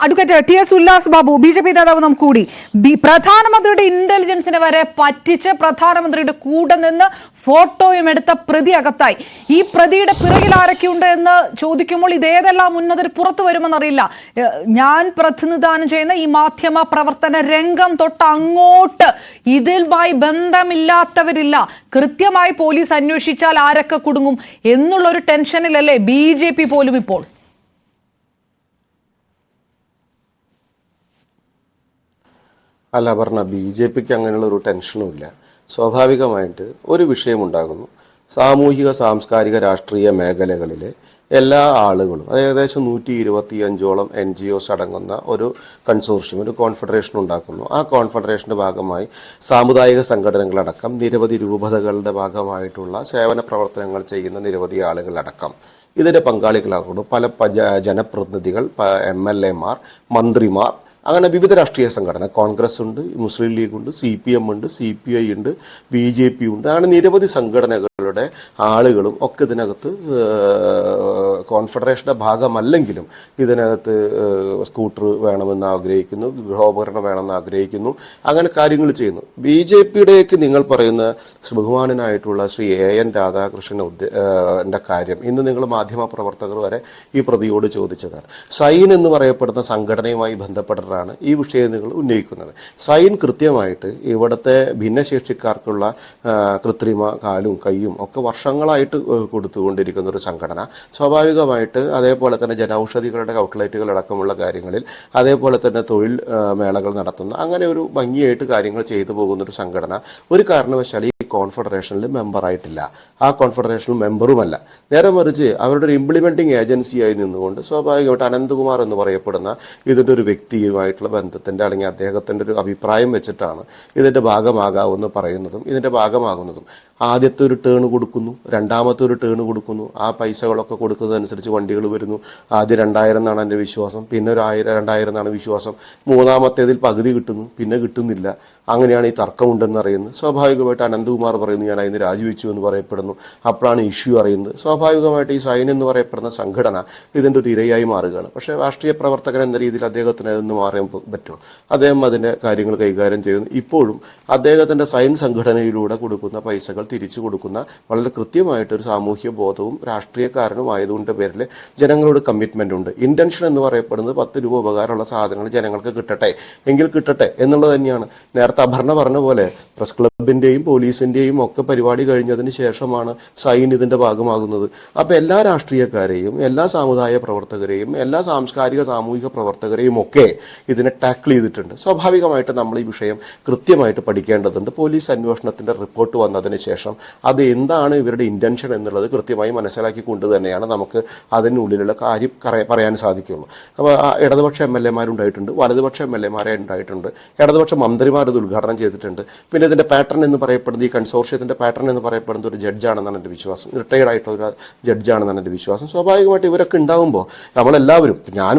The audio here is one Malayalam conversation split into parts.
Advocate TS. Ullas Babu, BJP നേതാവ് നമുക്ക് കൂടി. പ്രധാനമന്ത്രിയുടെ ഇന്റലിജൻസിനെ വരെ പറ്റിച്ച് പ്രധാനമന്ത്രിയുടെ കൂടെ നിന്ന് ഫോട്ടോയും എടുത്ത പ്രതി അകത്തായി. ഈ പ്രതിയുടെ പിറകിൽ ആരൊക്കെയുണ്ട് എന്ന് ചോദിക്കുമ്പോൾ ഇതേതെല്ലാം ഉന്നതർ പുറത്തു വരുമെന്നറിയില്ല. ഞാൻ പ്രതിനിധാനം ചെയ്യുന്ന ഈ മാധ്യമ പ്രവർത്തന രംഗം തൊട്ട് അങ്ങോട്ട് ഇതിലുമായി ബന്ധമില്ലാത്തവരില്ല. കൃത്യമായി പോലീസ് അന്വേഷിച്ചാൽ ആരൊക്കെ കുടുങ്ങും എന്നുള്ളൊരു ടെൻഷനിലല്ലേ ബി.ജെ.പി പോലും ഇപ്പോൾ? അല്ല പറഞ്ഞ ബി.ജെ.പിക്ക് അങ്ങനെയുള്ള ഒരു ടെൻഷനും ഇല്ല. സ്വാഭാവികമായിട്ട് ഒരു വിഷയമുണ്ടാകുന്നു. സാമൂഹിക സാംസ്കാരിക രാഷ്ട്രീയ മേഖലകളിലെ എല്ലാ ആളുകളും, ഏകദേശം 125ഓളം NGOs അടങ്ങുന്ന ഒരു കൺസോർഷ്യം, ഒരു കോൺഫെഡറേഷൻ ഉണ്ടാക്കുന്നു. ആ കോൺഫെഡറേഷൻ്റെ ഭാഗമായി സാമുദായിക സംഘടനകളടക്കം നിരവധി രൂപതകളുടെ ഭാഗമായിട്ടുള്ള സേവന പ്രവർത്തനങ്ങൾ ചെയ്യുന്ന നിരവധി ആളുകളടക്കം ഇതിൻ്റെ പങ്കാളികളാകുന്നു. പല ജനപ്രതിനിധികൾ, MLA മാർ, മന്ത്രിമാർ, അങ്ങനെ വിവിധ രാഷ്ട്രീയ സംഘടന, കോൺഗ്രസ് ഉണ്ട്, മുസ്ലിം ലീഗ് ഉണ്ട്, CPM ഉണ്ട്, CPI ഉണ്ട്, BJP ഉണ്ട്. അങ്ങനെ നിരവധി സംഘടനകളുടെ ആളുകളും ഒക്കെ ഇതിനകത്ത് കോൺഫെഡറേഷൻ്റെ ഭാഗമല്ലെങ്കിലും ഇതിനകത്ത് സ്കൂട്ടർ വേണമെന്ന് ആഗ്രഹിക്കുന്നു, ഗൃഹോപകരണം വേണമെന്ന് ആഗ്രഹിക്കുന്നു, അങ്ങനെ കാര്യങ്ങൾ ചെയ്യുന്നു. BJPയുടേക്ക് നിങ്ങൾ പറയുന്ന ബഹുമാനനായിട്ടുള്ള ശ്രീ AN രാധാകൃഷ്ണൻ്റെ കാര്യം ഇന്ന് നിങ്ങൾ മാധ്യമപ്രവർത്തകർ വരെ ഈ പ്രതിയോട് ചോദിച്ചതാണ്. സൈൻ എന്ന് പറയപ്പെടുന്ന സംഘടനയുമായി ബന്ധപ്പെട്ട ഈ വിഷയം നിങ്ങൾ ഉന്നയിക്കുന്നത്. സൈൻ കൃത്യമായിട്ട് ഇവിടുത്തെ ഭിന്നശേഷിക്കാർക്കുള്ള കൃത്രിമ കാലും കൈയും ഒക്കെ വർഷങ്ങളായിട്ട് കൊടുത്തുകൊണ്ടിരിക്കുന്ന ഒരു സംഘടന. സ്വാഭാവികമായിട്ട് അതേപോലെ തന്നെ ജനൌഷധികളുടെ ഔട്ട്ലെറ്റുകൾ അടക്കമുള്ള കാര്യങ്ങളിൽ, അതേപോലെ തന്നെ തൊഴിൽ മേളകൾ നടത്തുന്ന, അങ്ങനെ ഒരു ഭംഗിയായിട്ട് കാര്യങ്ങൾ ചെയ്തു പോകുന്നൊരു സംഘടന ഒരു കാരണവശാലും ഈ കോൺഫെഡറേഷനിൽ മെമ്പറായിട്ടില്ല. ആ കോൺഫെഡറേഷനിൽ മെമ്പറുമല്ല. നേരെ മറിച്ച് അവരുടെ ഒരു ഇംപ്ലിമെൻറ്റിംഗ് ഏജൻസിയായി നിന്നുകൊണ്ട് സ്വാഭാവികമായിട്ട് അനന്തകുമാർ എന്ന് പറയപ്പെടുന്ന ഇതിൻ്റെ ഒരു വ്യക്തിയുമായിട്ടുള്ള ബന്ധത്തിൻ്റെ അല്ലെങ്കിൽ അദ്ദേഹത്തിൻ്റെ ഒരു അഭിപ്രായം വെച്ചിട്ടാണ് ഇതിൻ്റെ ഭാഗമാകാമെന്ന് പറയുന്നതും ഇതിൻ്റെ ഭാഗമാകുന്നതും. ആദ്യത്തെ ഒരു ടേൺ കൊടുക്കുന്നു, രണ്ടാമത്തെ ഒരു ടേൺ കൊടുക്കുന്നു, ആ പൈസകളൊക്കെ കൊടുക്കുന്നതനുസരിച്ച് വണ്ടികൾ വരുന്നു. ആദ്യം 2000 എന്നാണ് എൻ്റെ വിശ്വാസം, പിന്നെ ഒരു 1000-2000 എന്നാണ് വിശ്വാസം. മൂന്നാമത്തേതിൽ പകുതി കിട്ടുന്നു, പിന്നെ കിട്ടുന്നില്ല. അങ്ങനെയാണ് ഈ തർക്കമുണ്ടെന്ന് അറിയുന്നത്. സ്വാഭാവികമായിട്ട് അനന്തകുമാർ പറയുന്നു ഞാൻ അതിന് രാജിവെച്ചു എന്ന് പറയപ്പെടുന്നു. അപ്പോഴാണ് ഇഷ്യൂ അറിയുന്നത്. സ്വാഭാവികമായിട്ട് ഈ സൈൻ എന്ന് പറയപ്പെടുന്ന സംഘടന ഇതിൻ്റെ ഒരു ഇരയായി മാറുകയാണ്. പക്ഷേ രാഷ്ട്രീയ പ്രവർത്തകൻ എന്ന രീതിയിൽ അദ്ദേഹത്തിന് അതൊന്ന് മാറാൻ പറ്റുമോ? അദ്ദേഹം അതിൻ്റെ കാര്യങ്ങൾ കൈകാര്യം ചെയ്യുന്നു. ഇപ്പോഴും അദ്ദേഹത്തിൻ്റെ സൈൻ സംഘടനയിലൂടെ കൊടുക്കുന്ന പൈസകൾ തിരിച്ചു കൊടുക്കുന്ന വളരെ കൃത്യമായിട്ടൊരു സാമൂഹ്യ ബോധവും രാഷ്ട്രീയക്കാരനും ആയതുകൊണ്ട് പേരിൽ ജനങ്ങളോട് കമ്മിറ്റ്മെൻ്റ് ഉണ്ട്. ഇന്റൻഷൻ എന്ന് പറയപ്പെടുന്നത് 10 രൂപ ഉപകാരമുള്ള സാധനങ്ങൾ ജനങ്ങൾക്ക് കിട്ടട്ടെ എങ്കിൽ കിട്ടട്ടെ എന്നുള്ളത് തന്നെയാണ്. നേരത്തെ അപർണ പറഞ്ഞ പോലെ പ്രസ് ക്ലബിൻ്റെയും പോലീസിൻ്റെയും ഒക്കെ പരിപാടി കഴിഞ്ഞതിന് ശേഷമാണ് സൈൻ ഇതിൻ്റെ ഭാഗമാകുന്നത്. അപ്പോൾ എല്ലാ രാഷ്ട്രീയക്കാരെയും, എല്ലാ സാമുദായിക പ്രവർത്തകരെയും, എല്ലാ സാംസ്കാരിക സാമൂഹിക പ്രവർത്തകരെയും ഒക്കെ ഇതിനെ ടാക്കിൾ ചെയ്തിട്ടുണ്ട്. സ്വാഭാവികമായിട്ട് നമ്മൾ ഈ വിഷയം കൃത്യമായിട്ട് പഠിക്കേണ്ടതുണ്ട്. പോലീസ് അന്വേഷണത്തിൻ്റെ റിപ്പോർട്ട് വന്നതിന് ശേഷം അത് എന്താണ് ഇവരുടെ ഇൻറ്റൻഷൻ എന്നുള്ളത് കൃത്യമായി മനസ്സിലാക്കിക്കൊണ്ട് തന്നെയാണ് നമുക്ക് അതിനുള്ളിലുള്ള കാര്യം പറയാൻ സാധിക്കുള്ളൂ. അപ്പോൾ ഇടതുപക്ഷ MLA മാരുണ്ടായിട്ടുണ്ട്, വലതുപക്ഷ MLA മാരെ ഉണ്ടായിട്ടുണ്ട്, ഇടതുപക്ഷ മന്ത്രിമാർ ഇത് ഉദ്ഘാടനം ചെയ്തിട്ടുണ്ട്. പിന്നെ ഇതിൻ്റെ പാറ്റേൺ എന്ന് പറയപ്പെടുന്നത്, ഈ കൺസോർഷ്യത്തിൻ്റെ പാറ്റേൺ എന്ന് പറയപ്പെടുന്നത് ഒരു ജഡ്ജാണെന്നാണ് എൻ്റെ വിശ്വാസം, റിട്ടയർഡ് ആയിട്ടുള്ള ഒരു ജഡ്ജാണെന്നാണ് എൻ്റെ വിശ്വാസം. സ്വാഭാവികമായിട്ട് ഇവരൊക്കെ ഉണ്ടാകുമ്പോൾ നമ്മളെല്ലാവരും, ഞാൻ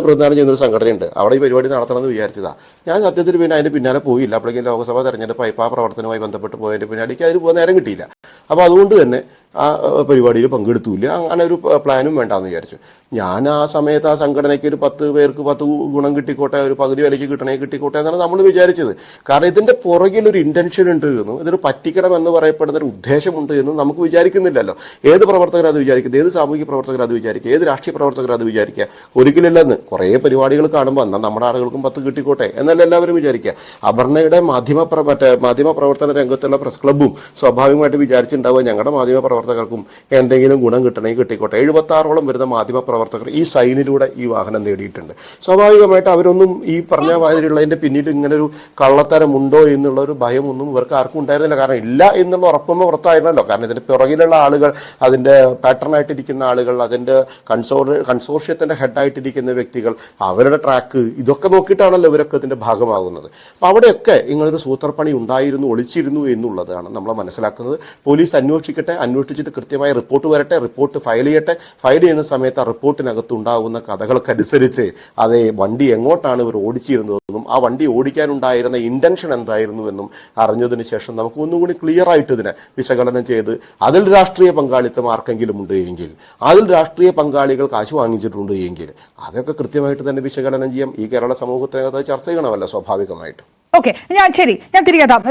പ്രതിനിധാനം ചെയ്യുന്നൊരു സംഘടനയുണ്ട്, അവിടെ ഈ പരിപാടി നടത്തണമെന്ന് വിചാരിച്ചതാണ്. ഞാൻ സത്യത്തിൽ പിന്നെ അതിൻ്റെ പിന്നാലെ പോയില്ല. അപ്പോഴേക്കും ലോക്സഭാ തെരഞ്ഞെടുപ്പ് ആ പ്രവർത്തനവുമായി ബന്ധപ്പെട്ട് പോയതിൻ്റെ പിന്നാലെ അതിന് പോകാൻ നേരം കിട്ടിയില്ല. അപ്പോൾ അതുകൊണ്ട് തന്നെ ആ പരിപാടിയിൽ പങ്കെടുത്തില്ല. അങ്ങനെ ഒരു പ്ലാനും വേണ്ടാന്ന് വിചാരിച്ചു. ഞാൻ ആ സമയത്ത് ആ സംഘടനയ്ക്ക് ഒരു 10 പേർക്ക് 10 ഗുണം കിട്ടിക്കോട്ടെ, ഒരു പകുതി വിലയ്ക്ക് കിട്ടിക്കോട്ടെ എന്നാണ് നമ്മൾ വിചാരിച്ചത്. കാരണം ഇതിൻ്റെ പുറകിലൊരു ഇൻറ്റൻഷൻ ഉണ്ട് എന്നും ഇതൊരു പറ്റിക്കണം എന്ന് പറയപ്പെടുന്ന ഒരു ഉദ്ദേശമുണ്ട് എന്നും നമുക്ക് വിചാരിക്കുന്നില്ലല്ലോ. ഏത് പ്രവർത്തകർ അത് വിചാരിക്കുന്നത്, ഏത് സാമൂഹിക പ്രവർത്തകർ അത് വിചാരിക്കുക, ഏത് രാഷ്ട്രീയ പ്രവർത്തകർ അത് വിചാരിക്കുക? ഒരിക്കലില്ലെന്ന്. കുറേ പരിപാടികൾ കാണുമ്പോൾ എന്നാൽ നമ്മുടെ ആളുകൾക്കും 10 കിട്ടിക്കോട്ടെ എന്നല്ല എല്ലാവരും വിചാരിക്കുക. അപർണയുടെ മാധ്യമ പ്രവർത്തന രംഗത്തുള്ള പ്രസ് ക്ലബ്ബും സ്വാഭാവികമായിട്ട് വിചാരിച്ചിട്ടുണ്ടാവുക ഞങ്ങളുടെ മാധ്യമ പ്രവർത്തകർക്കും എന്തെങ്കിലും ഗുണം കിട്ടണമെങ്കിൽ കിട്ടിക്കോട്ടെ. 76ഓളം വരുന്ന മാധ്യമ പ്രവർത്തകർ ഈ സൈനിലൂടെ ഈ വാഹനം നേടിയിട്ടുണ്ട്. സ്വാഭാവികമായിട്ട് അവരൊന്നും ഈ പറഞ്ഞ മാതിരിയുള്ളതിൻ്റെ പിന്നിൽ ഇങ്ങനൊരു കള്ളത്തരമുണ്ടോ എന്നുള്ളൊരു ഭയമൊന്നും ഇവർക്ക് ആർക്കും ഉണ്ടായിരുന്നില്ല. കാരണം ഇല്ല എന്നുള്ള ഉറപ്പൊന്നും പുറത്തായിരുന്നല്ലോ. കാരണം ഇതിൻ്റെ പുറകിലുള്ള ആളുകൾ, അതിൻ്റെ പാറ്റേണായിട്ടിരിക്കുന്ന ആളുകൾ, അതിൻ്റെ കൺസോർഷ്യത്തിൻ്റെ ഹെഡായിട്ടിരിക്കുന്ന വ്യക്തികൾ, അവരുടെ ട്രാക്ക്, ഇതൊക്കെ നോക്കിയിട്ടാണല്ലോ ഇവരൊക്കെ ഇതിൻ്റെ ഭാഗമാകുന്നത്. അപ്പോൾ അവിടെയൊക്കെ ഇങ്ങനൊരു സൂത്രപ്പണി ഉണ്ടായിരുന്നു, ഒളിച്ചിരുന്നു എന്നുള്ളതാണ് നമ്മൾ മനസ്സിലാക്കുന്നത്. പോലീസ് അന്വേഷിക്കട്ടെ, അന്വേഷിച്ചിട്ട് കൃത്യമായ റിപ്പോർട്ട് വരട്ടെ, റിപ്പോർട്ട് ഫയൽ ചെയ്യട്ടെ. ഫയൽ ചെയ്യുന്ന സമയത്ത് ആ റിപ്പോർട്ടിനകത്ത് ഉണ്ടാകുന്ന കഥകൾക്കനുസരിച്ച് അതേ വണ്ടി എങ്ങോട്ടാണ് ഇവർ ഓടിച്ചിരുന്നതെന്നും എന്നും ആ വണ്ടി ഓടിക്കാനുണ്ടായിരുന്ന ഇന്റൻഷൻ എന്തായിരുന്നു എന്നും അറിഞ്ഞതിന് ശേഷം നമുക്ക് ഒന്നുകൂടി ക്ലിയർ ആയിട്ട് ഇതിനെ വിശകലനം ചെയ്ത് അതിൽ രാഷ്ട്രീയ പങ്കാളിത്തം ആർക്കെങ്കിലും ഉണ്ട് എങ്കിൽ, അതിൽ രാഷ്ട്രീയ പങ്കാളികൾ കാശ് വാങ്ങിച്ചിട്ടുണ്ട് എങ്കിൽ അതൊക്കെ കൃത്യമായിട്ട് തന്നെ വിശകലനം ചെയ്യാം. ഈ കേരള സമൂഹത്തെ ചർച്ച ചെയ്യണമല്ലോ സ്വാഭാവികമായിട്ട്. ഓക്കെ, ഞാൻ തിരികെ എത്താം.